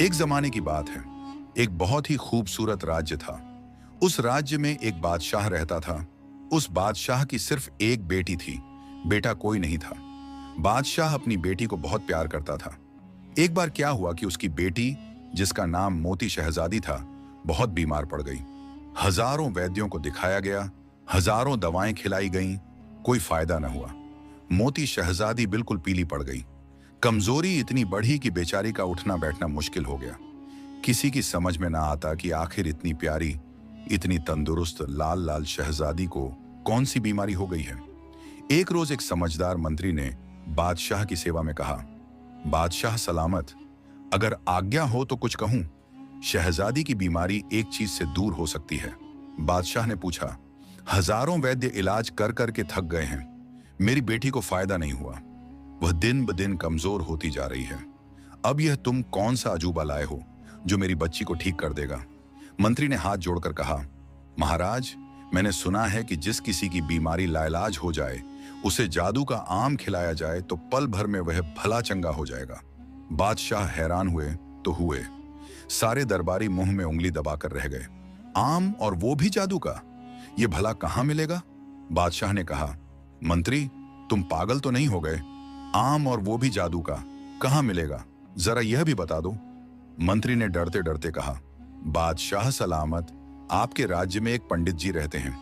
एक जमाने की बात है। एक बहुत ही खूबसूरत राज्य था। उस राज्य में एक बादशाह रहता था। उस बादशाह की सिर्फ एक बेटी थी। बेटा कोई नहीं था। बादशाह अपनी बेटी को बहुत प्यार करता था। एक बार क्या हुआ कि उसकी बेटी, जिसका नाम मोती शहजादी था, बहुत बीमार पड़ गई। हजारों वैद्यों को दिखाया गया, हजारों दवाएं खिलाई गईं, कोई फायदा न हुआ। मोती शहजादी बिल्कुल पीली पड़ गई। कमजोरी इतनी बढ़ी कि बेचारी का उठना बैठना मुश्किल हो गया। किसी की समझ में ना आता कि आखिर इतनी प्यारी, इतनी तंदुरुस्त लाल लाल शहजादी को कौन सी बीमारी हो गई है। एक रोज एक समझदार मंत्री ने बादशाह की सेवा में कहा, बादशाह सलामत, अगर आज्ञा हो तो कुछ कहूं। शहजादी की बीमारी एक चीज से दूर हो सकती है। बादशाह ने पूछा, हजारों वैद्य इलाज कर कर के थक गए हैं, मेरी बेटी को फायदा नहीं हुआ। वह दिन ब दिन कमजोर होती जा रही है। अब यह तुम कौन सा अजूबा लाए हो जो मेरी बच्ची को ठीक कर देगा। मंत्री ने हाथ जोड़कर कहा, महाराज, मैंने सुना है कि जिस किसी की बीमारी लाइलाज हो जाए, उसे जादू का आम खिलाया जाए तो पल भर में वह भला चंगा हो जाएगा। बादशाह हैरान हुए तो हुए। सारे दरबारी मुंह में उंगली दबाकर रह गए। आम, और वो भी जादू का? ये भला कहां मिलेगा? बादशाह ने कहा, मंत्री, तुम पागल तो नहीं हो गए? आम और वो भी जादू का कहां मिलेगा? जरा यह भी बता दो। मंत्री ने डरते डरते कहा, बादशाह सलामत, आपके राज्य में एक पंडित जी रहते हैं।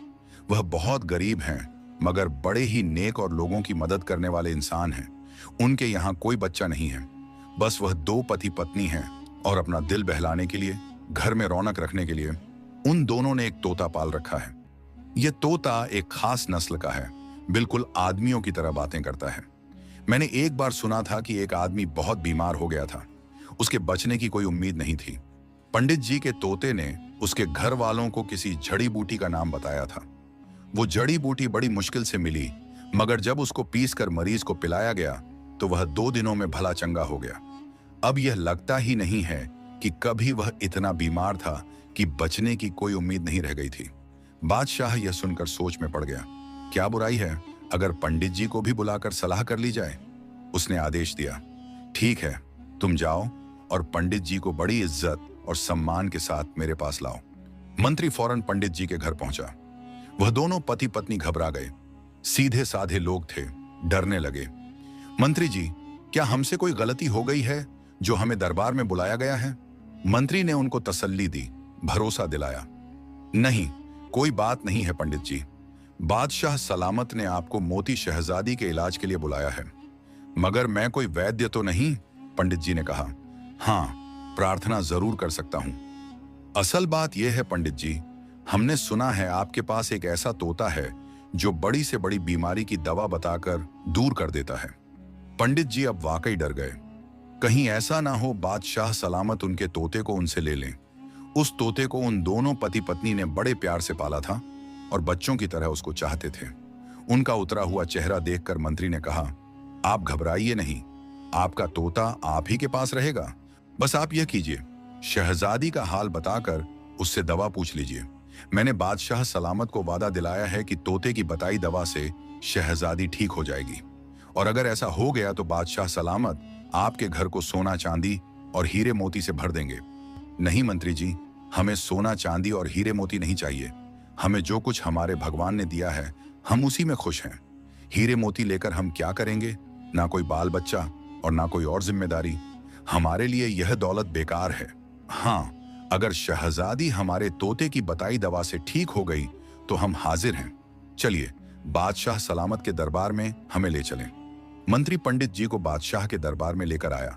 वह बहुत गरीब हैं, मगर बड़े ही नेक और लोगों की मदद करने वाले इंसान हैं। उनके यहाँ कोई बच्चा नहीं है। बस वह दो पति पत्नी हैं, और अपना दिल बहलाने के लिए, घर में रौनक रखने के लिए, उन दोनों ने एक तोता पाल रखा है। यह तोता एक खास नस्ल का है, बिल्कुल आदमियों की तरह बातें करता है। मैंने एक बार सुना था कि एक आदमी बहुत बीमार हो गया था। उसके बचने की कोई उम्मीद नहीं थी। पंडित जी के तोते ने उसके घर वालों को किसी जड़ी बूटी का नाम बताया था। वो जड़ी बूटी बड़ी मुश्किल से मिली, मगर जब उसको पीसकर मरीज को पिलाया गया तो वह 2 दिनों में भला चंगा हो गया। अब यह लगता ही नहीं है कि कभी वह इतना बीमार था कि बचने की कोई उम्मीद नहीं रह गई थी। बादशाह यह सुनकर सोच में पड़ गया। क्या बुराई है अगर पंडित जी को भी बुलाकर सलाह कर ली जाए? उसने आदेश दिया, ठीक है, तुम जाओ और पंडित जी को बड़ी इज्जत और सम्मान के साथ मेरे पास लाओ। मंत्री फौरन पंडित जी के घर पहुंचा। वह दोनों पति पत्नी घबरा गए। सीधे साधे लोग थे, डरने लगे। मंत्री जी, क्या हमसे कोई गलती हो गई है जो हमें दरबार में बुलाया गया है? मंत्री ने उनको तसल्ली दी, भरोसा दिलाया। नहीं, कोई बात नहीं है पंडित जी। बादशाह सलामत ने आपको मोती शहजादी के इलाज के लिए बुलाया है। मगर मैं कोई वैद्य तो नहीं, पंडित जी ने कहा। हाँ, प्रार्थना जरूर कर सकता हूं। असल बात यह है पंडित जी, हमने सुना है आपके पास एक ऐसा तोता है जो बड़ी से बड़ी बीमारी की दवा बताकर दूर कर देता है। पंडित जी अब वाकई डर गए। कहीं ऐसा ना हो बादशाह सलामत उनके तोते को उनसे ले लें। उस तोते को उन दोनों पति पत्नी ने बड़े प्यार से पाला था और बच्चों की तरह उसको चाहते थे। उनका उतरा हुआ चेहरा देखकर मंत्री ने कहा, आप घबराइए नहीं, आपका तोता आप ही के पास रहेगा। बस आप यह कीजिए, शहजादी का हाल बताकर उससे दवा पूछ लीजिए। मैंने बादशाह सलामत को वादा दिलाया है कि तोते की बताई दवा से शहजादी ठीक हो जाएगी। और अगर ऐसा हो गया तो बादशाह सलामत आपके घर को सोना चांदी और हीरे मोती से भर देंगे। नहीं मंत्री जी, हमें सोना चांदी और हीरे मोती नहीं चाहिए। हमें जो कुछ हमारे भगवान ने दिया है, हम उसी में खुश हैं। हीरे मोती लेकर हम क्या करेंगे? ना कोई बाल बच्चा और ना कोई और जिम्मेदारी। हमारे लिए यह दौलत बेकार है। हाँ, अगर शहजादी हमारे तोते की बताई दवा से ठीक हो गई तो हम हाजिर हैं। चलिए, बादशाह सलामत के दरबार में हमें ले चलें। मंत्री पंडित जी को बादशाह के दरबार में लेकर आया।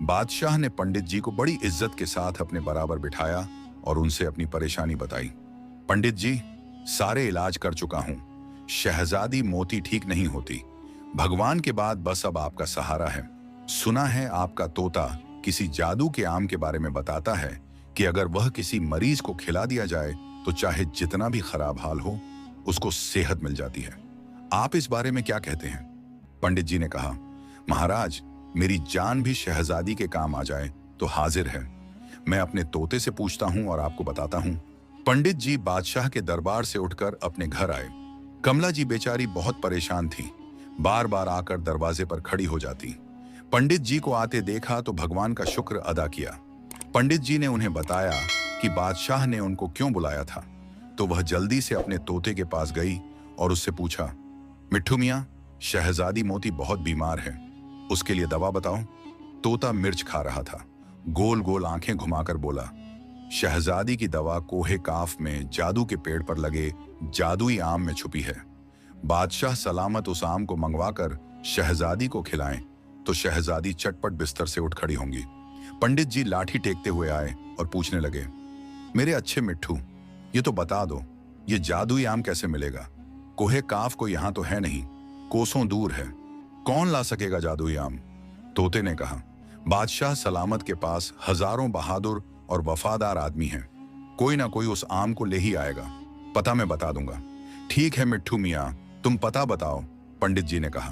बादशाह ने पंडित जी को बड़ी इज्जत के साथ अपने बराबर बिठाया और उनसे अपनी परेशानी बताई। पंडित जी, सारे इलाज कर चुका हूं, शहजादी मोती ठीक नहीं होती। भगवान के बाद बस अब आपका सहारा है। सुना है आपका तोता किसी जादू के आम के बारे में बताता है कि अगर वह किसी मरीज को खिला दिया जाए तो चाहे जितना भी खराब हाल हो, उसको सेहत मिल जाती है। आप इस बारे में क्या कहते हैं? पंडित जी ने कहा, महाराज, मेरी जान भी शहजादी के काम आ जाए तो हाजिर है। मैं अपने तोते से पूछता हूं और आपको बताता हूं। पंडित जी बादशाह के दरबार से उठकर अपने घर आए। कमला जी बेचारी बहुत परेशान थी, बार बार आकर दरवाजे पर खड़ी हो जाती। पंडित जी को आते देखा तो भगवान का शुक्र अदा किया। पंडित जी ने उन्हें बताया कि बादशाह ने उनको क्यों बुलाया था। तो वह जल्दी से अपने तोते के पास गई और उससे पूछा, मिट्ठू मियाँ, शहजादी मोती बहुत बीमार है, उसके लिए दवा बताओ। तोता मिर्च खा रहा था, गोल गोल आंखें घुमाकर बोला, शहजादी की दवा कोहे काफ में जादू के पेड़ पर लगे जादुई आम में छुपी है। बादशाह सलामत उस आम को मंगवाकर शहजादी को खिलाएं तो शहजादी चटपट बिस्तर से उठ खड़ी होंगी। पंडित जी लाठी टेकते हुए आए और पूछने लगे, मेरे अच्छे मिट्ठू, ये तो बता दो, ये जादुई आम कैसे मिलेगा? कोहे काफ को यहां तो है नहीं, कोसों दूर है, कौन ला सकेगा जादुई आम? तोते ने कहा, बादशाह सलामत के पास हजारों बहादुर और वफादार आदमी हैं, कोई ना कोई उस आम को ले ही आएगा, पता मैं बता दूंगा। ठीक है मिट्ठू मियाँ, तुम पता बताओ, पंडित जी ने कहा।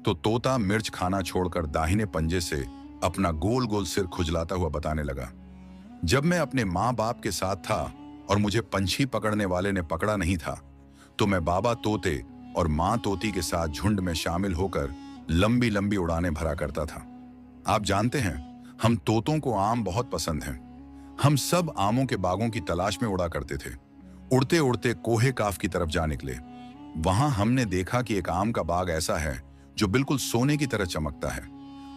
तो तोता मिर्च खाना छोड़कर दाहिने पंजे से अपना गोल गोल सिर खुजलाता हुआ बताने लगा, जब मैं अपने माँ बाप के साथ था और मुझे पंछी पकड़ने वाले ने पकड़ा नहीं था, तो मैं बाबा तोते और माँ तोती के साथ झुंड में शामिल होकर लंबी लंबी उड़ानें भरा करता था। आप जानते हैं, हम तोतों को आम बहुत पसंद हैं। हम सब आमों के बागों की तलाश में उड़ा करते थे। उड़ते उड़ते कोहे काफ की तरफ जा निकले। वहां हमने देखा कि एक आम का बाग ऐसा है जो बिल्कुल सोने की तरह चमकता है।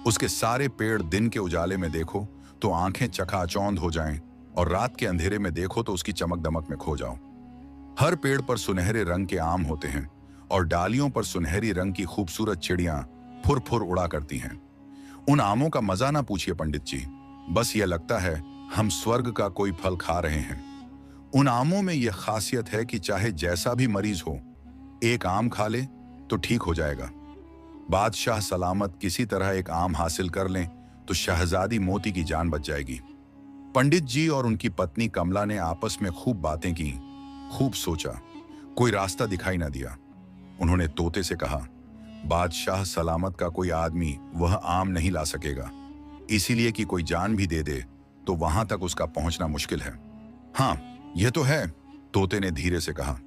उसके सारे पेड़ दिन के उजाले में देखो तो आंखें चकाचौंध हो जाएं और रात के अंधेरे में देखो तो उसकी चमक दमक में खो जाओ। हर पेड़ पर सुनहरे रंग के आम होते हैं और डालियों पर सुनहरी रंग की खूबसूरत चिड़ियां फुर फुर उड़ा करती हैं। उन आमों का मजा ना पूछिए पंडित जी, बस यह लगता है हम स्वर्ग का कोई फल खा रहे हैं। उन आमों में यह खासियत है कि चाहे जैसा भी मरीज हो, एक आम खा ले तो ठीक हो जाएगा। बादशाह सलामत किसी तरह एक आम हासिल कर लें तो शहजादी मोती की जान बच जाएगी। पंडित जी और उनकी पत्नी कमला ने आपस में खूब बातें की, खूब सोचा, कोई रास्ता दिखाई ना दिया। उन्होंने तोते से कहा, बादशाह सलामत का कोई आदमी वह आम नहीं ला सकेगा, इसीलिए कि कोई जान भी दे दे तो वहां तक उसका पहुंचना मुश्किल है। हाँ, यह तो है, तोते ने धीरे से कहा,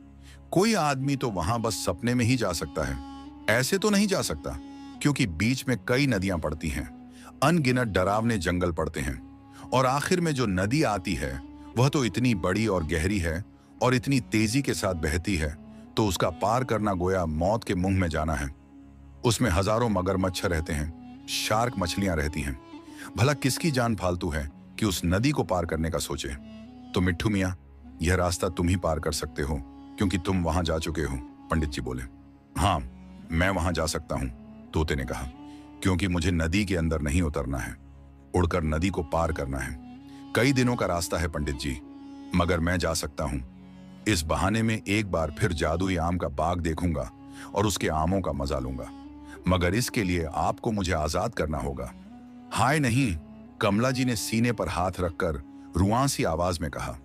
कोई आदमी तो वहां बस सपने में ही जा सकता है, ऐसे तो नहीं जा सकता, क्योंकि बीच में कई नदियां पड़ती हैं, अनगिनत डरावने जंगल पड़ते हैं, और आखिर में जो नदी आती है वह तो इतनी बड़ी और गहरी है और इतनी तेजी के साथ बहती है तो उसका पार करना गोया मौत के मुंह में जाना है। उसमें हजारों मगरमच्छ रहते हैं, शार्क मछलियां रहती हैं। भला किसकी जान फालतू है कि उस नदी को पार करने का सोचे? तो मिट्ठू मियाँ, यह रास्ता तुम ही पार कर सकते हो, क्योंकि तुम वहां जा चुके हो, पंडित जी बोले। हाँ, मैं वहां जा सकता हूं, तोते ने कहा, क्योंकि मुझे नदी के अंदर नहीं उतरना है, उड़कर नदी को पार करना है। कई दिनों का रास्ता है पंडित जी, मगर मैं जा सकता हूं। इस बहाने में एक बार फिर जादुई आम का बाग देखूंगा और उसके आमों का मजा लूंगा, मगर इसके लिए आपको मुझे आजाद करना होगा। हाय नहीं, कमला जी ने सीने पर हाथ रखकर रुआंसी आवाज में कहा,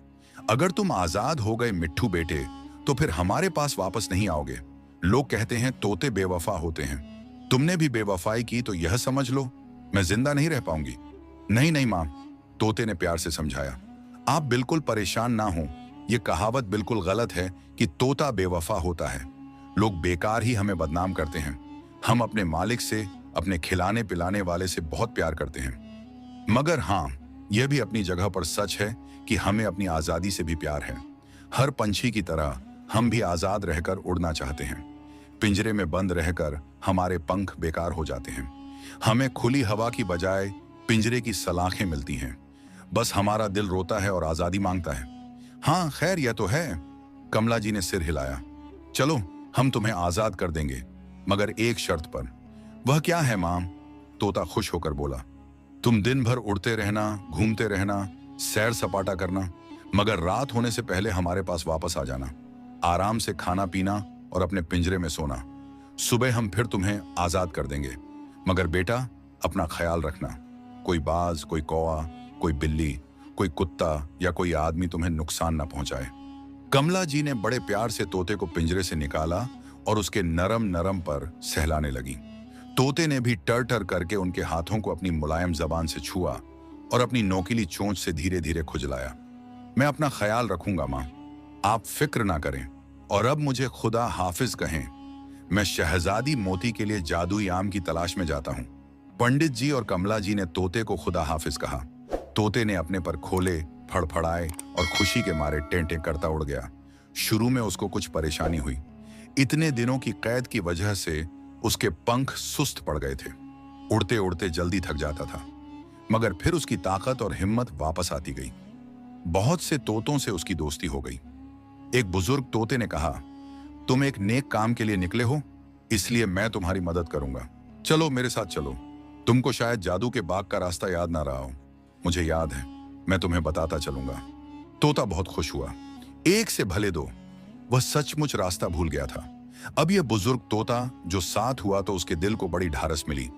अगर तुम आजाद हो गए मिट्ठू बेटे तो फिर हमारे पास वापस नहीं आओगे। लोग कहते हैं तोते बेवफा होते हैं, तुमने भी बेवफाई की तो यह समझ लो मैं जिंदा नहीं रह पाऊंगी। नहीं नहीं मां, तोते ने प्यार से समझाया, आप बिल्कुल परेशान ना हो, यह कहावत बिल्कुल गलत है कि तोता बेवफा होता है। लोग बेकार ही हमें बदनाम करते हैं। हम अपने मालिक से, अपने खिलाने पिलाने वाले से बहुत प्यार करते हैं। मगर हाँ, यह भी अपनी जगह पर सच है कि हमें अपनी आजादी से भी प्यार है। हर पंछी की तरह हम भी आजाद रहकर उड़ना चाहते हैं। पिंजरे में बंद रहकर हमारे पंख बेकार हो जाते हैं। हमें खुली हवा की बजाय पिंजरे की सलाखें मिलती हैं। बस हमारा दिल रोता है और आजादी मांगता है। हाँ खैर, यह तो है, कमला जी ने सिर हिलाया। चलो, हम तुम्हें आजाद कर देंगे, मगर एक शर्त पर। वह क्या है मां? तोता खुश होकर बोला, तुम दिन भर उड़ते रहना, घूमते रहना, सैर सपाटा करना, मगर रात होने से पहले हमारे पास वापस आ जाना, आराम से खाना पीना और अपने पिंजरे में सोना। सुबह हम फिर तुम्हें आजाद कर देंगे, मगर बेटा अपना ख्याल रखना, कोई बाज, कोई कौआ, कोई बिल्ली, कोई कुत्ता या कोई आदमी तुम्हें नुकसान ना पहुंचाए। कमला जी ने बड़े प्यार से तोते को पिंजरे से निकाला और उसके नरम नरम पर सहलाने लगी। तोते ने भी टर टर करके उनके हाथों को अपनी मुलायम जबान से छुआ और अपनी नोकीली चोंच से धीरे धीरे खुजलाया। मैं अपना ख्याल रखूंगा मां, आप फिक्र ना करें, और अब मुझे खुदा हाफिज कहें। मैं शहजादी मोती के लिए जादुई आम की तलाश में जाता हूं। पंडित जी और कमला जी ने तोते को खुदा हाफिज कहा। तोते ने अपने पर खोले, फड़फड़ाए और खुशी के मारे टें-टें करता उड़ गया। शुरू में उसको कुछ परेशानी हुई। इतने दिनों की कैद की वजह से उसके पंख सुस्त पड़ गए थे। उड़ते उड़ते जल्दी थक जाता था, मगर फिर उसकी ताकत और हिम्मत वापस आती गई। बहुत से तोतों से उसकी दोस्ती हो गई। एक बुजुर्ग तोते ने कहा, तुम एक नेक काम के लिए निकले हो, इसलिए मैं तुम्हारी मदद करूंगा। चलो मेरे साथ चलो। तुमको शायद जादू के बाग का रास्ता याद ना रहा हो, मुझे याद है, मैं तुम्हें बताता चलूंगा। तोता बहुत खुश हुआ। एक से भले दो, वह सचमुच रास्ता भूल गया था। अब यह बुजुर्ग तोता जो साथ हुआ तो उसके दिल को बड़ी ढारस मिली।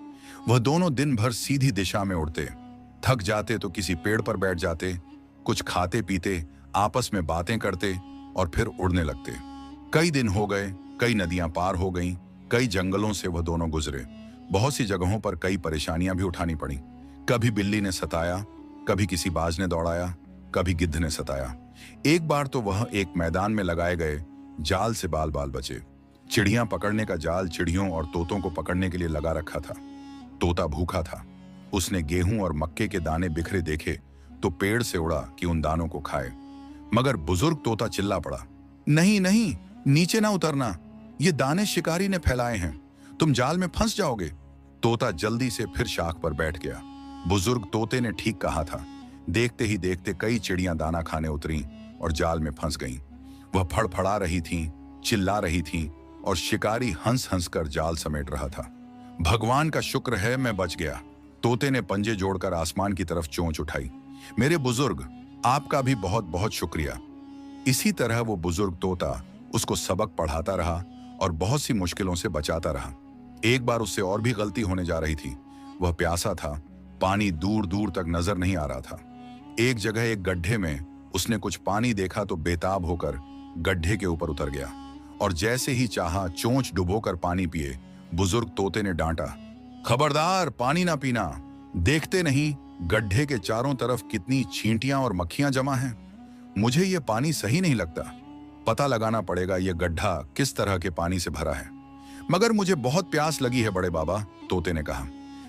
वह दोनों दिन भर सीधी दिशा में उड़ते, थक जाते तो किसी पेड़ पर बैठ जाते, कुछ खाते पीते, आपस में बातें करते और फिर उड़ने लगते। कई दिन हो गए, कई नदियां पार हो गईं, कई जंगलों से वह दोनों गुजरे। बहुत सी जगहों पर कई परेशानियां भी उठानी पड़ी। कभी बिल्ली ने सताया, कभी किसी बाज ने दौड़ाया, कभी गिद्ध ने सताया। एक बार तो वह एक मैदान में लगाए गए जाल से बाल बाल बचे। चिड़ियां पकड़ने का जाल चिड़ियों और तोतों को पकड़ने के लिए लगा रखा था। तोता भूखा था। उसने गेहूं और मक्के के दाने बिखरे देखे तो पेड़ से उड़ा कि उन दानों को खाए। मगर बुजुर्ग तोता चिल्ला पड़ा, नहीं नहीं, नीचे ना उतरना, ये दाने शिकारी ने फैलाए हैं, तुम जाल में फंस जाओगे। तोता जल्दी से फिर शाख पर बैठ गया। बुजुर्ग तोते ने ठीक कहा था। देखते ही देखते कई चिड़ियां दाना खाने उतरी और जाल में फंस गईं। वह फड़फड़ा रही थीं, चिल्ला रही थीं और शिकारी हंस हंस कर जाल समेट रहा था। भगवान का शुक्र है मैं बच गया। तोते ने पंजे जोड़कर आसमान की तरफ चोंच उठाई। मेरे बुजुर्ग, आपका भी बहुत बहुत शुक्रिया। इसी तरह वो बुजुर्ग तोता उसको सबक पढ़ाता रहा और बहुत सी मुश्किलों से बचाता रहा। एक बार उससे और भी गलती होने जा रही थी। वह प्यासा था, पानी दूर दूर तक नजर नहीं आ रहा था। एक जगह एक गड्ढे में उसने कुछ पानी देखा तो बेताब होकर गड्ढे के ऊपर उतर गया और जैसे ही चाहा चोंच डुबोकर पानी पिए। बुजुर्ग तोते ने डांटा, खबरदार, पानी ना पीना। देखते नहीं गड्ढे के चारों तरफ कितनी चींटियां और मक्खियां जमा हैं। मुझे यह पानी सही नहीं लगता। पता लगाना पड़ेगा यह गड्ढा किस तरह के पानी से भरा है। मगर मुझे बहुत प्यास लगी है बड़े बाबा, तोते ने कहा।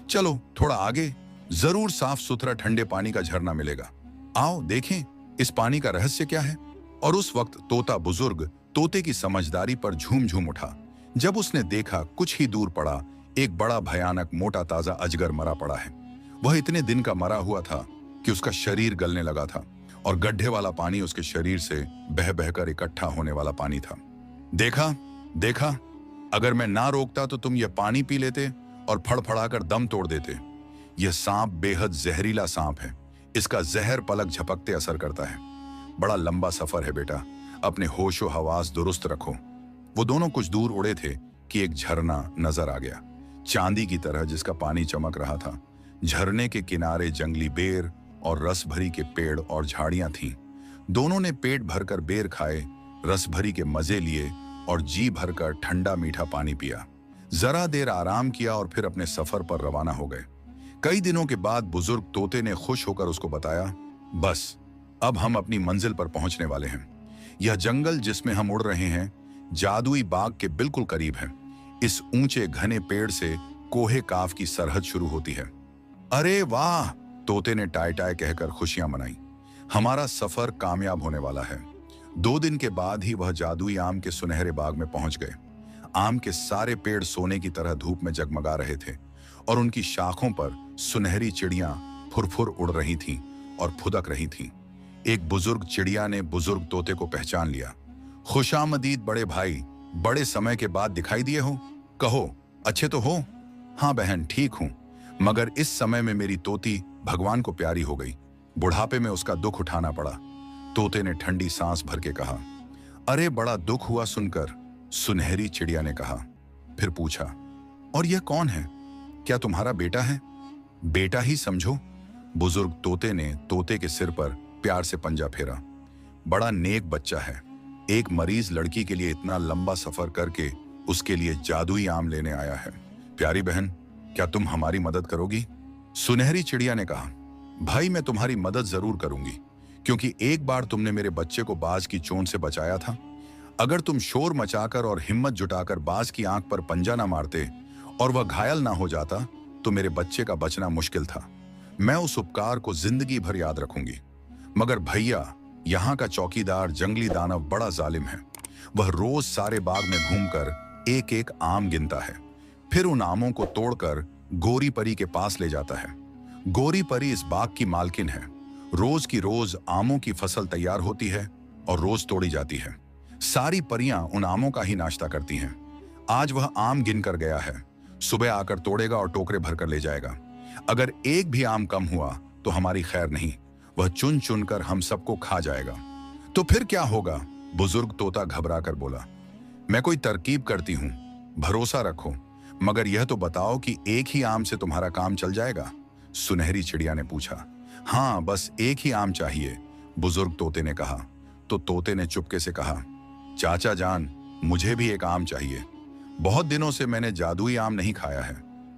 चलो थोड़ा आगे, जरूर साफ सुथरा ठंडे पानी का झरना मिलेगा। आओ देखें इस पानी का रहस्य क्या है। और उस वक्त तोता बुजुर्ग तोते की समझदारी पर झूम झूम उठा जब उसने देखा कुछ ही दूर पड़ा एक बड़ा भयानक मोटा ताजा अजगर मरा पड़ा है। वह इतने दिन का मरा हुआ था कि उसका शरीर गलने लगा था और गड्ढे वाला पानी उसके शरीर से बह बहकर इकट्ठा होने वाला पानी था। देखा देखा, अगर मैं ना रोकता तो तुम यह पानी पी लेते और फड़फड़ाकर दम तोड़ देते। यह सांप बेहद जहरीला सांप है। इसका जहर पलक झपकते असर करता है। बड़ा लंबा सफर है बेटा, अपने होशो हवास दुरुस्त रखो। वो दोनों कुछ दूर उड़े थे कि एक झरना नजर आ गया, चांदी की तरह जिसका पानी चमक रहा था। झरने के किनारे जंगली बेर और रस भरी के पेड़ और झाड़ियां थीं। दोनों ने पेट भरकर बेर खाए, रस भरी के मजे लिए और जी भरकर ठंडा मीठा पानी पिया। जरा देर आराम किया और फिर अपने सफर पर रवाना हो गए। कई दिनों के बाद बुजुर्ग तोते ने खुश होकर उसको बताया, बस अब हम अपनी मंजिल पर पहुंचने वाले हैं। यह जंगल जिसमें हम उड़ रहे हैं जादुई बाग के बिल्कुल करीब है। इस ऊंचे घने पेड़ से कोहे काफ की सरहद शुरू होती है। अरे वाह, तोते ने टाय टाय कहकर खुशियां मनाई। हमारा सफर कामयाब होने वाला है। 2 दिन के बाद ही वह जादुई आम के सुनहरे बाग में पहुंच गए। आम के सारे पेड़ सोने की तरह धूप में जगमगा रहे थे और उनकी शाखों पर सुनहरी चिड़ियां फुरफुर उड़ रही थीं और फुदक रही थीं। एक बुजुर्ग चिड़िया ने बुजुर्ग तोते को पहचान लिया। खुशामदीद बड़े भाई, बड़े समय के बाद दिखाई दिए हो। कहो अच्छे तो हो? हाँ बहन, ठीक हूं, मगर इस समय में मेरी तोती भगवान को प्यारी हो गई। बुढ़ापे में उसका दुख उठाना पड़ा। तोते ने ठंडी सांस भर के कहा। अरे बड़ा दुख हुआ सुनकर, सुनहरी चिड़िया ने कहा। फिर पूछा, और यह कौन है? क्या तुम्हारा बेटा है? बेटा ही समझो। बुजुर्ग तोते ने तोते के सिर पर प्यार से पंजा फेरा। बड़ा नेक बच्चा है। एक मरीज लड़की के लिए इतना लंबा सफर करके उसके लिए जादुई आम लेने आया है। प्यारी बहन, क्या तुम हमारी मदद करोगी? सुनहरी चिड़िया ने कहा, भाई मैं तुम्हारी मदद जरूर करूंगी, क्योंकि एक बार तुमने मेरे बच्चे को बाज की चोंच से बचाया था। अगर तुम शोर मचाकर और हिम्मत जुटाकर बाज की आंख पर पंजा ना मारते और वह घायल ना हो जाता तो मेरे बच्चे का बचना मुश्किल था। मैं उस उपकार को जिंदगी भर याद रखूंगी। मगर भैया, यहाँ का चौकीदार जंगली दानव बड़ा जालिम है। वह रोज सारे बाग में घूमकर एक एक आम गिनता है, फिर उन आमों को तोड़कर गोरी परी के पास ले जाता है। गोरी परी इस बाग की मालकिन है। रोज की रोज आमों की फसल तैयार होती है और रोज तोड़ी जाती है। सारी परियां उन आमों का ही नाश्ता करती हैं। आज वह आम गिन कर गया है, सुबह आकर तोड़ेगा और टोकरे भरकर ले जाएगा। अगर एक भी आम कम हुआ तो हमारी खैर नहीं, वह चुन चुन कर हम सबको खा जाएगा। तो फिर क्या होगा? बुजुर्ग तोता घबरा कर बोला। मैं कोई तरकीब करती हूं, भरोसा रखो, मगर यह तो बताओ कि एक ही आम से तुम्हारा काम चल जाएगा? सुनहरी चिड़िया ने पूछा। हाँ, बस एक ही आम चाहिए, बुजुर्ग तोते ने कहा। तो तोते ने चुपके से कहा, चाचा जान, मुझे भी एक आम चाहिए। बहुत दिनों से मैंने जादुई आम नहीं खाया है।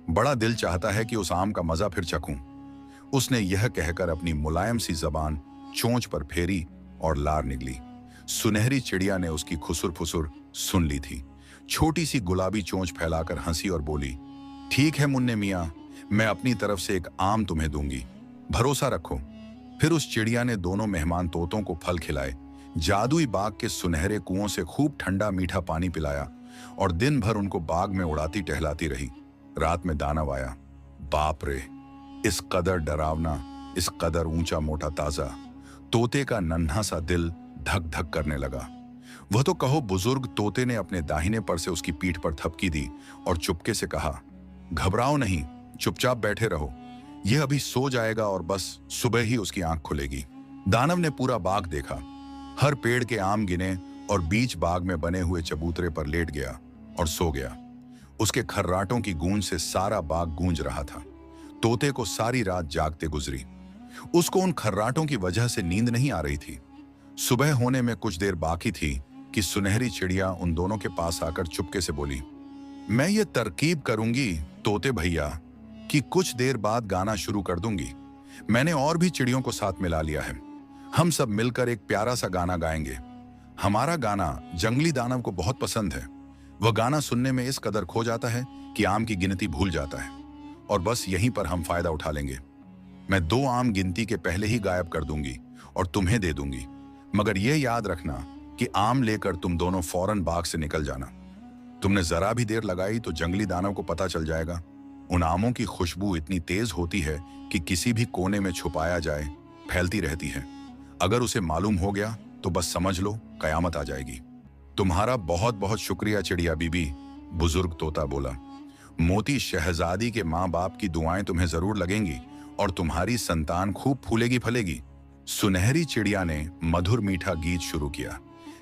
बड़ा दिल चाहता है कि उस आम का मजा फिर चखूं। उसने यह कहकर अपनी मुलायम सी जबान चोंच पर फेरी और लार निकली। सुनहरी चिड़िया ने उसकी खुसुर फुसुर सुन ली थी। छोटी सी गुलाबी चोंच फैलाकर हंसी और बोली, ठीक है मुन्ने मियाँ, मैं अपनी तरफ से एक आम तुम्हें दूंगी, भरोसा रखो। फिर उस चिड़िया ने दोनों मेहमान तोतों को फल खिलाए, जादुई बाग के सुनहरे कुओं से खूब ठंडा मीठा पानी पिलाया और दिन भर उनको बाग में उड़ाती टहलाती रही। रात में दानव आया। बाप रे, इस कदर डरावना, इस कदर ऊंचा मोटा ताजा। तोते का नन्हा सा दिल धक धक करने लगा। वह तो कहो, बुजुर्ग तोते ने अपने दाहिने पर से उसकी पीठ पर थपकी दी और चुपके से कहा, घबराओ नहीं, चुपचाप बैठे रहो, यह अभी सो जाएगा और बस सुबह ही उसकी आंख खुलेगी। दानव ने पूरा बाग देखा, हर पेड़ के आम गिने और बीच बाग में बने हुए चबूतरे पर लेट गया और सो गया। उसके खर्राटों की गूंज से सारा बाग गूंज रहा था। तोते को सारी रात जागते गुजरी। उसको उन खर्राटों की वजह से नींद नहीं आ रही थी। सुबह होने में कुछ देर बाकी थी कि सुनहरी चिड़िया उन दोनों के पास आकर चुपके से बोली, मैं ये तरकीब करूंगी तोते भैया कि कुछ देर बाद गाना शुरू कर दूंगी। मैंने और भी चिड़ियों को साथ मिला लिया है। हम सब मिलकर एक प्यारा सा गाना गाएंगे। हमारा गाना जंगली दानव को बहुत पसंद है। वह गाना सुनने में इस कदर खो जाता है कि आम की गिनती भूल जाता है और बस यहीं पर हम फायदा उठा लेंगे। मैं 2 आम गिनती के पहले ही गायब कर दूंगी और तुम्हें दे दूंगी, मगर यह याद रखना कि आम लेकर तुम दोनों फौरन बाग से निकल जाना। तुमने जरा भी देर लगाई तो जंगली दानव को पता चल जाएगा। उन आमों की खुशबू इतनी तेज होती है कि किसी भी कोने में छुपाया जाए फैलती रहती है। अगर उसे मालूम हो गया तो बस समझ लो कयामत आ जाएगी। तुम्हारा बहुत बहुत शुक्रिया चिड़िया बीबी, बुजुर्ग तोता बोला। मोती शहजादी के माँ बाप की दुआएं तुम्हें जरूर लगेंगी और तुम्हारी संतान खूब फूलेगी फलेगी। सुनहरी चिड़िया ने मधुर मीठा गीत शुरू किया।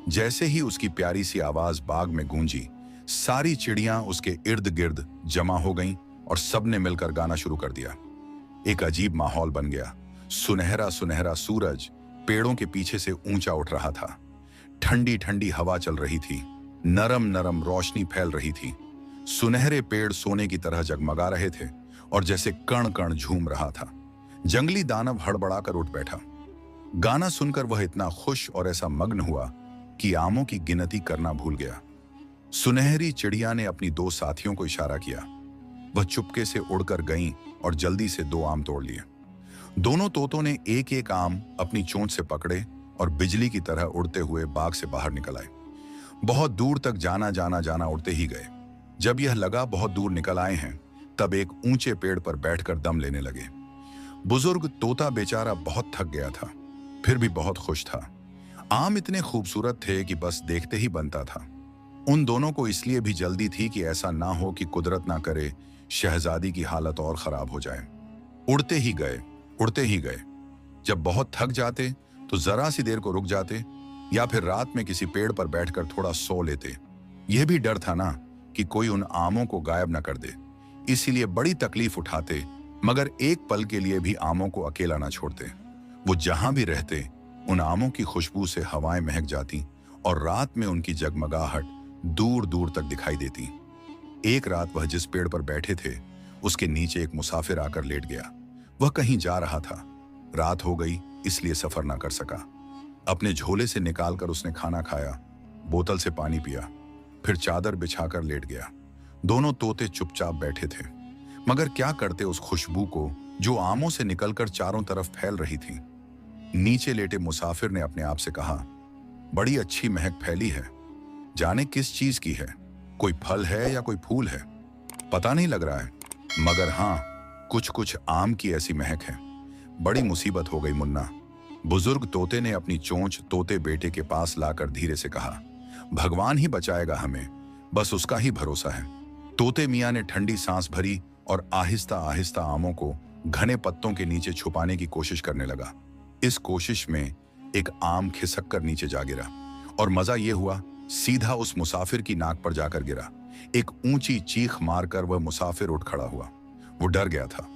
जैसे ही उसकी प्यारी सी आवाज बाग में गूंजी, सारी चिड़ियां उसके इर्द गिर्द जमा हो गईं और सबने मिलकर गाना शुरू कर दिया। एक अजीब माहौल बन गया। सुनहरा सुनहरा सूरज पेड़ों के पीछे से ऊंचा उठ रहा था। ठंडी ठंडी हवा चल रही थी, नरम नरम रोशनी फैल रही थी। सुनहरे पेड़ सोने की तरह जगमगा रहे थे और जैसे कण कण झूम रहा था। जंगली दानव हड़बड़ाकर उठ बैठा। गाना सुनकर वह इतना खुश और ऐसा मग्न हुआ कि आमों की गिनती करना भूल गया। सुनहरी चिड़िया ने अपनी 2 साथियों को इशारा किया। वह चुपके से उड़कर गईं और जल्दी से 2 आम तोड़ लिए। दोनों तोतों ने एक एक आम अपनी चोंच से पकड़े और बिजली की तरह उड़ते हुए बाग से बाहर निकल आए। बहुत दूर तक जाना उड़ते ही गए। जब यह लगा बहुत दूर निकल आए हैं, तब एक ऊंचे पेड़ पर बैठकर दम लेने लगे। बुजुर्ग तोता बेचारा बहुत थक गया था, फिर भी बहुत खुश था। आम इतने खूबसूरत थे कि बस देखते ही बनता था। उन दोनों को इसलिए भी जल्दी थी कि ऐसा ना हो कि कुदरत ना करे शहजादी की हालत और खराब हो जाए। उड़ते ही गए। जब बहुत थक जाते तो जरा सी देर को रुक जाते या फिर रात में किसी पेड़ पर बैठकर थोड़ा सो लेते। यह भी डर था ना कि कोई उन आमों को गायब न कर दे, इसीलिए बड़ी तकलीफ उठाते, मगर एक पल के लिए भी आमों को अकेला ना छोड़ते। वो जहां भी रहते, उन आमों की खुशबू से हवाएं महक जाती और रात में उनकी जगमगाहट दूर दूर तक दिखाई देती। एक रात वह जिस पेड़ पर बैठे थे, उसके नीचे एक मुसाफिर आकर लेट गया। वह कहीं जा रहा था। रात हो गई इसलिए सफर ना कर सका। अपने झोले से निकालकर उसने खाना खाया, बोतल से पानी पिया, फिर चादर बिछाकर लेट गया। दोनों तोते चुपचाप बैठे थे, मगर क्या करते उस खुशबू को जो आमों से निकलकर चारों तरफ फैल रही थीं। नीचे लेटे मुसाफिर ने अपने आप से कहा, बड़ी अच्छी महक फैली है, जाने किस चीज की है, कोई फल है या कोई फूल है, पता नहीं लग रहा है, मगर हाँ, कुछ कुछ आम की ऐसी महक है। बड़ी मुसीबत हो गई मुन्ना। बुजुर्ग तोते ने अपनी चोंच तोते बेटे के पास लाकर धीरे से कहा, भगवान ही बचाएगा हमें, बस उसका ही भरोसा है। तोते मियाँ ने ठंडी सांस भरी और आहिस्ता आहिस्ता आमों को घने पत्तों के नीचे छुपाने की कोशिश करने लगा। इस कोशिश में एक आम खिसक कर नीचे जा गिरा और मजा यह हुआ, सीधा उस मुसाफिर की नाक पर जाकर गिरा। एक ऊंची चीख मारकर वह मुसाफिर उठ खड़ा हुआ। वो डर गया था।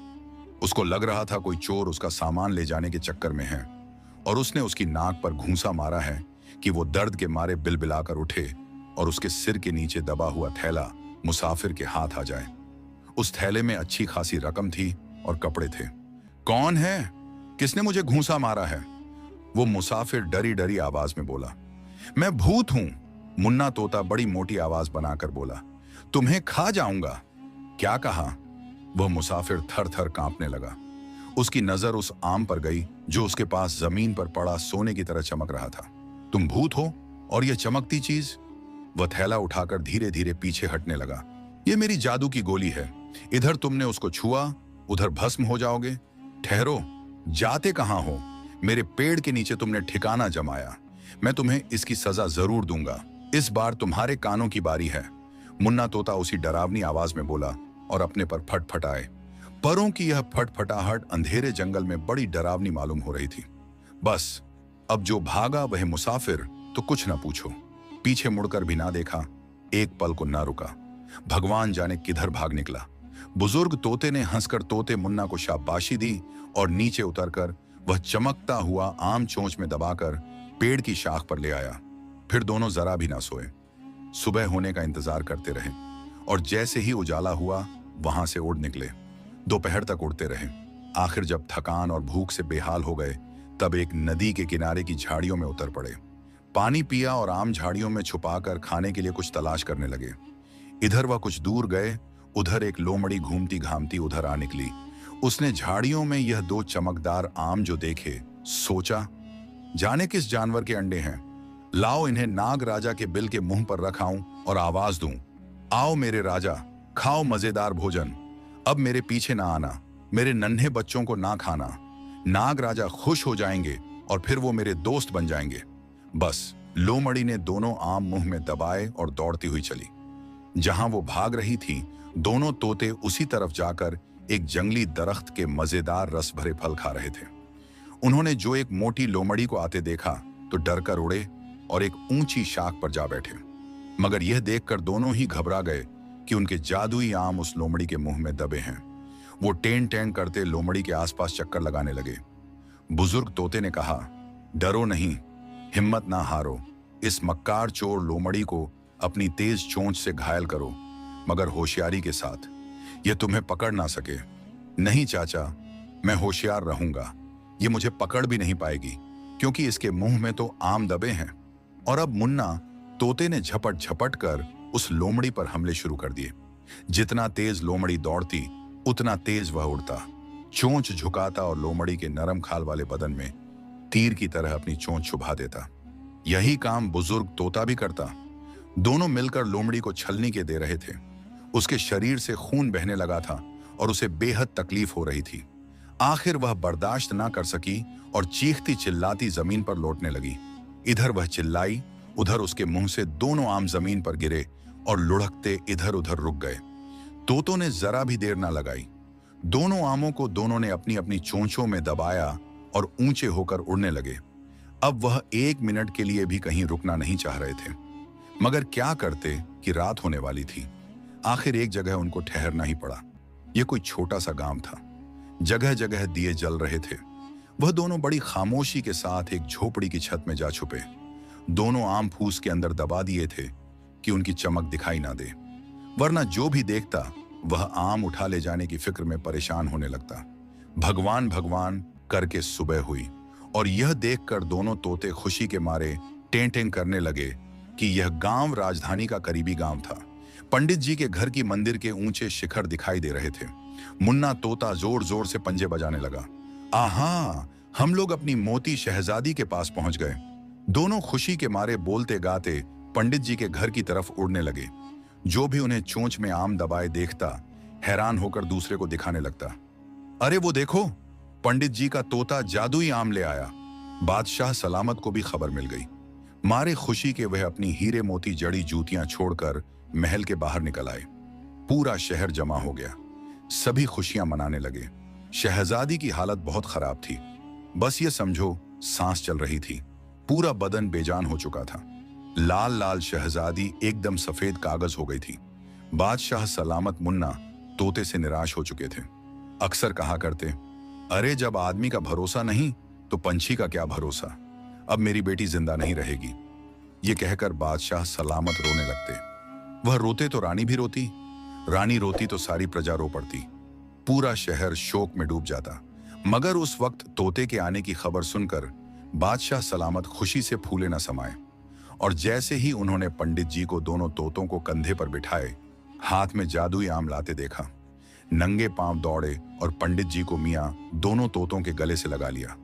उसको लग रहा था कोई चोर उसका सामान ले जाने के चक्कर में है और उसने उसकी नाक पर घूंसा मारा है कि वो दर्द के मारे बिलबिलाकर उठे और उसके सिर के नीचे दबा हुआ थैला मुसाफिर के हाथ आ जाए। उस थैले में अच्छी खासी रकम थी और कपड़े थे। कौन है? किसने मुझे घूंसा मारा है? वो मुसाफिर डरी डरी आवाज में बोला। मैं भूत हूं, मुन्ना तोता बड़ी मोटी आवाज बनाकर बोला। तुम्हें खा जाऊंगा। क्या कहा? वह मुसाफिर थर थर कांपने लगा। उसकी नजर उस आम पर गई जो उसके पास जमीन पर पड़ा सोने की तरह चमक रहा था। तुम भूत हो और यह चमकती चीज? वह थैला उठाकर धीरे धीरे पीछे हटने लगा। यह मेरी जादू की गोली है, इधर तुमने उसको छुआ उधर भस्म हो जाओगे। ठहरो, जाते कहां हो? मेरे पेड़ के नीचे तुमने ठिकाना जमाया, मैं तुम्हें इसकी सजा जरूर दूंगा। इस बार तुम्हारे कानों की बारी है। मुन्ना तोता उसी डरावनी आवाज में बोला और अपने पर फटफटाए। परों की यह फटफटाहट अंधेरे जंगल में बड़ी डरावनी मालूम हो रही थी। बस अब जो भागा वह मुसाफिर तो कुछ ना पूछो, पीछे मुड़कर भी ना देखा, एक पल को ना रुका। भगवान जाने किधर भाग निकला। बुजुर्ग तोते ने हंसकर तोते मुन्ना को शाबाशी दी और नीचे उतरकर वह चमकता हुआ आम चोंच में दबाकर पेड़ की शाख पर ले आया। फिर दोनों जरा भी ना सोए। सुबह होने का इंतजार करते रहे और जैसे ही उजाला हुआ वहां से उड़ निकले। दोपहर तक उड़ते रहे। आखिर जब थकान और भूख से बेहाल हो गए तब एक नदी के किनारे की झाड़ियों में उतर पड़े। पानी पिया और आम झाड़ियों में छुपाकर खाने के लिए कुछ तलाश करने लगे। इधर वह कुछ दूर गए, उधर एक लोमड़ी घूमती घामती उधर आ निकली। उसने झाड़ियों में यह दो चमकदार आम जो देखे, सोचा, जाने किस जानवर के अंडे हैं, लाओ इन्हें नाग राजा के बिल के मुंह पर रखाऊं और आवाज दूं, आओ मेरे राजा, खाओ मजेदार भोजन। अब मेरे पीछे ना आना, मेरे नन्हे बच्चों को ना खाना। नाग राजा खुश हो जाएंगे और फिर वो मेरे दोस्त बन जाएंगे। बस लोमड़ी ने दोनों आम मुंह में दबाए और दौड़ती हुई चली। जहां वो भाग रही थी, दोनों तोते उसी तरफ जाकर एक जंगली दरख्त के मजेदार रस भरे फल खा रहे थे। उन्होंने जो एक मोटी लोमड़ी को आते देखा तो डर कर उड़े और एक ऊंची शाख पर जा बैठे। मगर यह देखकर दोनों ही घबरा गए कि उनके जादुई आम उस लोमड़ी के मुंह में दबे हैं। वो टेन टेन करते लोमड़ी के आसपास चक्कर लगाने लगे। बुजुर्ग तोते ने कहा, डरो नहीं, हिम्मत ना हारो। इस मक्कार चोर लोमड़ी को अपनी तेज चोंच से घायल करो, मगर होशियारी के साथ। यह तुम्हें पकड़ ना सके। नहीं चाचा, मैं होशियार रहूंगा, ये मुझे पकड़ भी नहीं पाएगी क्योंकि इसके मुंह में तो आम दबे हैं। और अब मुन्ना तोते ने झपट झपट कर उस लोमड़ी पर हमले शुरू कर दिए। जितना तेज लोमड़ी दौड़ती उतना तेज वह उड़ता, चोंच झुकाता और लोमड़ी के नरम खाल वाले बदन में तीर की तरह अपनी चोंच चुभा देता। यही काम बुजुर्ग तोता भी करता। दोनों मिलकर लोमड़ी को छलनी के दे रहे थे। उसके शरीर से खून बहने लगा था और उसे बेहद तकलीफ हो रही थी। आखिर वह बर्दाश्त ना कर सकी और चीखती चिल्लाती जमीन पर लौटने लगी। इधर वह चिल्लाई, उधर उसके मुंह से दोनों आम जमीन पर गिरे और लुढ़कते इधर उधर रुक गए। तोतों ने जरा भी देर ना लगाई। दोनों आमों को दोनों ने अपनी अपनी चोंचों में दबाया और ऊंचे होकर उड़ने लगे। अब वह एक मिनट के लिए भी कहीं रुकना नहीं चाह रहे थे, मगर क्या करते कि रात होने वाली थी। आखिर एक जगह उनको ठहरना ही पड़ा। यह कोई छोटा सा गांव था। जगह जगह दिए जल रहे थे। वह दोनों बड़ी खामोशी के साथ एक झोपड़ी की छत में जा छुपे। दोनों आम फूस के अंदर दबा दिए थे कि उनकी चमक दिखाई ना दे, वरना जो भी देखता वह आम उठा ले जाने की फिक्र में परेशान होने लगता। भगवान भगवान करके सुबह हुई और यह देखकर दोनों तोते खुशी के मारे टें टें करने लगे कि यह गांव राजधानी का करीबी गांव था। पंडित जी के घर की मंदिर के ऊंचे शिखर दिखाई दे रहे थे। मुन्ना तोता जोर जोर से पंजे बजाने लगा। आहा, हम लोग अपनी मोती शहजादी के पास पहुंच गए। दोनों खुशी के मारे बोलते गाते पंडित जी के घर की तरफ उड़ने लगे। जो भी उन्हें चोंच में आम दबाए देखता हैरान होकर दूसरे को दिखाने लगता। अरे वो देखो, पंडित जी का तोता जादुई आम ले आया। बादशाह सलामत को भी खबर मिल गई। मारे खुशी के वह अपनी हीरे मोती जड़ी जूतियां छोड़कर महल के बाहर निकल आए। पूरा शहर जमा हो गया। सभी खुशियां मनाने लगे। शहजादी की हालत बहुत खराब थी। बस ये समझो सांस चल रही थी। पूरा बदन बेजान हो चुका था। लाल लाल शहजादी एकदम सफेद कागज हो गई थी। बादशाह सलामत मुन्ना तोते से निराश हो चुके थे। अक्सर कहा करते, अरे जब आदमी का भरोसा नहीं तो पंछी का क्या भरोसा। अब मेरी बेटी जिंदा नहीं रहेगी। ये कहकर बादशाह सलामत रोने लगते। वह रोते तो रानी भी रोती, रानी रोती तो सारी प्रजा रो पड़ती। पूरा शहर शोक में डूब जाता। मगर उस वक्त तोते के आने की खबर सुनकर बादशाह सलामत खुशी से फूले न समाए। और जैसे ही उन्होंने पंडित जी को दोनों तोतों को कंधे पर बिठाए, हाथ में जादुई आम लाते देखा, नंगे पांव दौड़े और पंडित जी को मियां दोनों तोतों के गले से लगा लिया।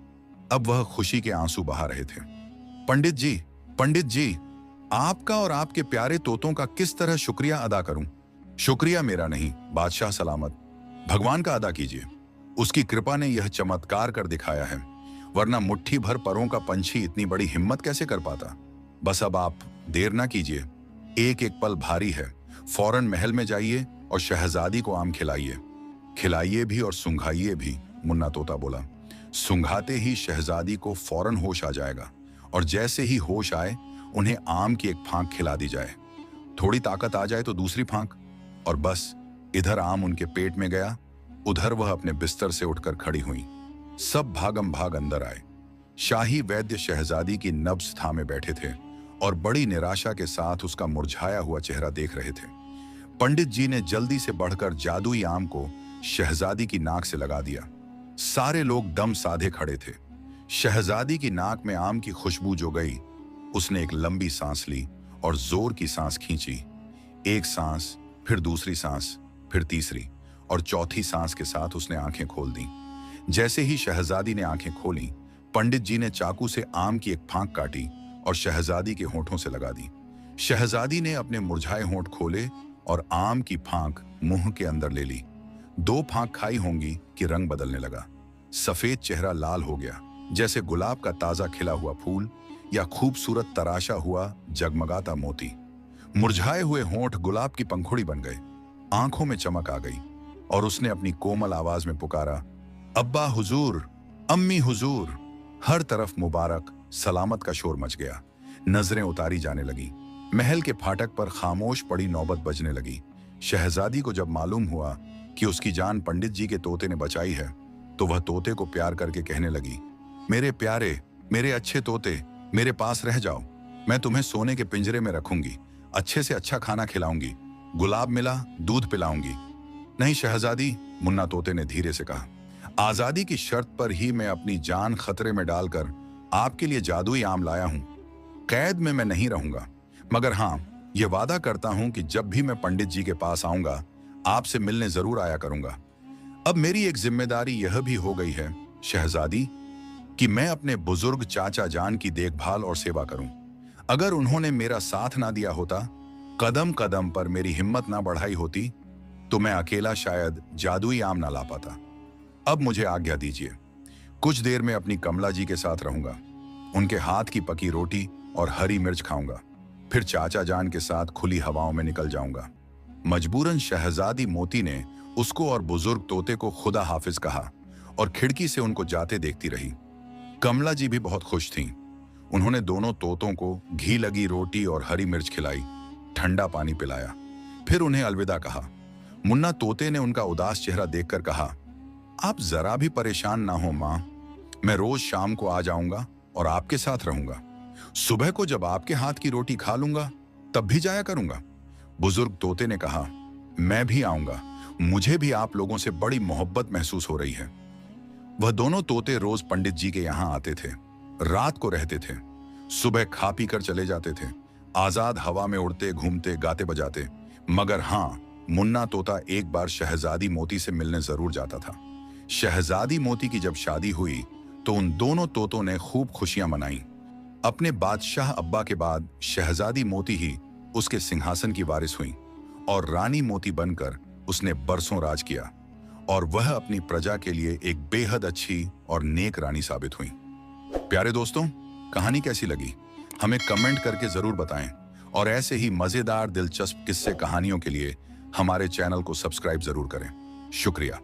अब वह खुशी के आंसू बहा रहे थे। पंडित जी, आपका और आपके प्यारे तोतों का किस तरह शुक्रिया अदा करूं? शुक्रिया मेरा नहीं बादशाह सलामत, भगवान का अदा कीजिए। उसकी कृपा ने यह चमत्कार कर दिखाया है, वरना मुट्ठी भर परों का पंछी इतनी बड़ी हिम्मत कैसे कर पाता। बस अब आप देर ना कीजिए। एक एक पल भारी है। फौरन महल में जाइए और शहजादी को आम खिलाइए। खिलाइए भी और सुंघाइए भी, मुन्ना तोता बोला। सुंघाते ही शहजादी को फौरन होश आ जाएगा और जैसे ही होश आए उन्हें आम की एक फांक खिला दी जाए। थोड़ी ताकत आ जाए तो दूसरी फांक, और बस इधर आम उनके पेट में गया, उधर वह अपने बिस्तर से उठकर खड़ी हुई। सब भागम भाग अंदर आए। शाही वैद्य शहजादी की नब्ज थामे बैठे थे और बड़ी निराशा के साथ उसका मुरझाया हुआ चेहरा देख रहे थे। पंडित जी ने जल्दी से बढ़कर जादुई आम को शहजादी की नाक से लगा दिया। सारे लोग दम साधे खड़े थे। शहजादी की नाक में आम की खुशबू जो गई, उसने एक लंबी सांस ली और जोर की सांस खींची। एक सांस, फिर दूसरी सांस, फिर तीसरी और चौथी सांस के साथ उसने आंखें खोल दी। जैसे ही शहजादी ने आंखें खोली, पंडित जी ने चाकू से आम की एक फांक काटी और शहजादी के होठों से लगा दी। शहजादी ने अपने मुरझाए होंठ खोले और आम की फांक मुंह के अंदर ले ली। 2 फांक खाई होंगी कि रंग बदलने लगा। सफेद चेहरा लाल हो गया, जैसे गुलाब का ताजा खिला हुआ फूल या खूबसूरत तराशा हुआ जगमगाता मोती। मुरझाए हुए होंठ गुलाब की पंखुड़ी बन गए। आंखों में चमक आ गई और उसने अपनी कोमल आवाज में पुकारा, अब्बा हुजूर, अम्मी हुजूर। हर तरफ मुबारक सलामत का शोर मच गया। नजरें उतारी जाने लगी। महल के फाटक पर खामोश पड़ी नौबत बजने लगी। शहजादी को जब मालूम हुआ कि उसकी जान पंडित जी के तोते ने बचाई है, तो वह तोते को प्यार करके कहने लगी, मेरे प्यारे, मेरे अच्छे तोते, मेरे पास रह जाओ। मैं तुम्हें सोने के पिंजरे में रखूंगी, अच्छे से अच्छा खाना खिलाऊंगी, गुलाब मिला दूध पिलाऊंगी। नहीं शहजादी, मुन्ना तोते ने धीरे से कहा, आजादी की शर्त पर ही मैं अपनी जान खतरे में डालकर आपके लिए जादुई आम लाया हूं। कैद में मैं नहीं रहूंगा, मगर हां, यह वादा करता हूं कि जब भी मैं पंडित जी के पास आऊंगा, आपसे मिलने जरूर आया करूंगा। अब मेरी एक जिम्मेदारी यह भी हो गई है शहजादी, कि मैं अपने बुजुर्ग चाचा जान की देखभाल और सेवा करूं। अगर उन्होंने मेरा साथ ना दिया होता, कदम कदम पर मेरी हिम्मत ना बढ़ाई होती, तो मैं अकेला शायद जादुई आम ना ला पाता। अब मुझे आज्ञा दीजिए। कुछ देर में अपनी कमला जी के साथ रहूंगा। उनके हाथ की पकी रोटी और हरी मिर्च खाऊंगा। फिर चाचा जान के साथ खुली हवाओं में निकल जाऊंगा। मजबूरन शहजादी मोती ने उसको और बुजुर्ग तोते को खुदा हाफिज कहा और खिड़की से उनको जाते देखती रही। कमला जी भी बहुत खुश थीं। उन्होंने दोनों तोतों को घी लगी रोटी और हरी मिर्च खिलाई, ठंडा पानी पिलाया, फिर उन्हें अलविदा कहा। मुन्ना तोते ने उनका उदास चेहरा देखकर कहा, आप जरा भी परेशान ना हो मां, मैं रोज शाम को आ जाऊंगा और आपके साथ रहूंगा। सुबह को जब आपके हाथ की रोटी खा लूंगा, तब भी जाया करूंगा। बुजुर्ग तोते ने कहा, मैं भी आऊंगा, मुझे भी आप लोगों से बड़ी मोहब्बत महसूस हो रही है। वह दोनों तोते रोज पंडित जी के यहां आते थे, रात को रहते थे, सुबह खा पी कर चले जाते थे, आजाद हवा में उड़ते घूमते गाते बजाते। मगर हां, मुन्ना तोता एक बार शहजादी मोती से मिलने जरूर जाता था। शहजादी मोती की जब शादी हुई तो उन दोनों तोतों ने खूब खुशियां मनाई। अपने बादशाह अब्बा के बाद शहजादी मोती ही उसके सिंहासन की वारिस हुई और रानी मोती बनकर उसने बरसों राज किया और वह अपनी प्रजा के लिए एक बेहद अच्छी और नेक रानी साबित हुई। प्यारे दोस्तों, कहानी कैसी लगी हमें कमेंट करके जरूर बताएं और ऐसे ही मजेदार दिलचस्प किस्से कहानियों के लिए हमारे चैनल को सब्सक्राइब जरूर करें। शुक्रिया।